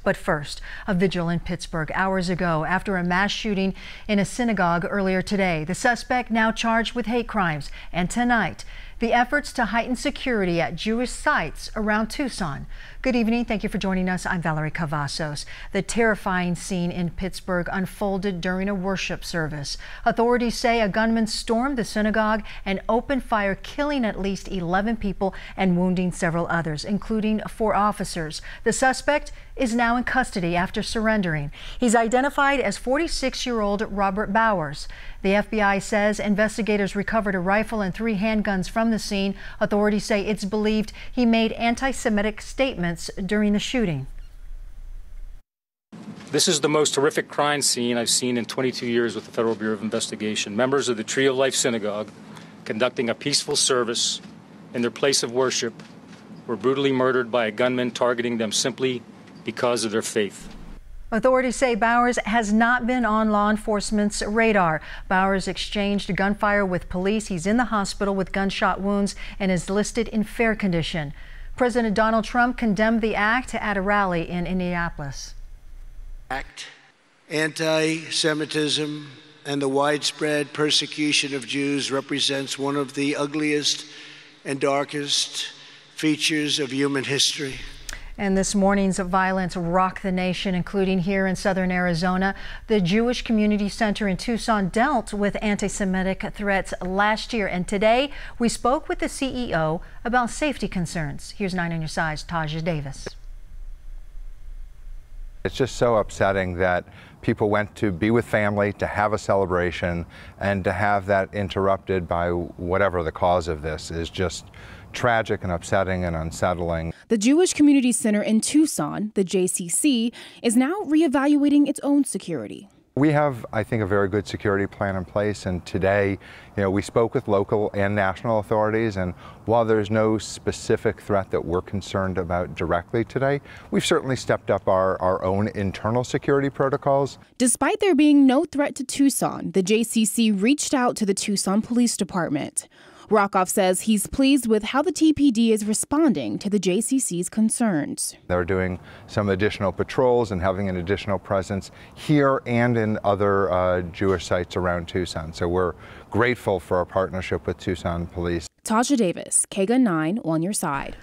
But first, a vigil in Pittsburgh hours ago after a mass shooting in a synagogue earlier today. The suspect now charged with hate crimes. And tonight, the efforts to heighten security at Jewish sites around Tucson. Good evening. Thank you for joining us. I'm Valerie Cavazos. The terrifying scene in Pittsburgh unfolded during a worship service. Authorities say a gunman stormed the synagogue and opened fire, killing at least 11 people and wounding several others, including 4 officers. The suspect is now in custody after surrendering. He's identified as 46-year-old Robert Bowers. The FBI says investigators recovered a rifle and 3 handguns from the scene. Authorities say it's believed he made anti-Semitic statements during the shooting. This is the most horrific crime scene I've seen in 22 years with the Federal Bureau of Investigation. Members of the Tree of Life Synagogue, conducting a peaceful service in their place of worship, were brutally murdered by a gunman targeting them simply because of their faith. Authorities say Bowers has not been on law enforcement's radar. Bowers exchanged gunfire with police. He's in the hospital with gunshot wounds and is listed in fair condition. President Donald Trump condemned the act at a rally in Indianapolis. Anti-Semitism and the widespread persecution of Jews represents one of the ugliest and darkest features of human history. And this morning's violence rocked the nation, including here in southern Arizona. The Jewish Community Center in Tucson dealt with anti-Semitic threats last year. And today we spoke with the CEO about safety concerns. Here's 9 on your side's Taja Davis. It's just so upsetting that people went to be with family, to have a celebration, and to have that interrupted by whatever the cause of this is just tragic and upsetting and unsettling. The Jewish Community Center in Tucson, the JCC, is now reevaluating its own security. We have, I think, a very good security plan in place, and today, we spoke with local and national authorities, and while there's no specific threat that we're concerned about directly today, we've certainly stepped up our own internal security protocols. Despite there being no threat to Tucson, the JCC reached out to the Tucson Police Department. Rockoff says he's pleased with how the TPD is responding to the JCC's concerns. They're doing some additional patrols and having an additional presence here and in other Jewish sites around Tucson. So we're grateful for our partnership with Tucson Police. Taja Davis, KGUN 9 on your side.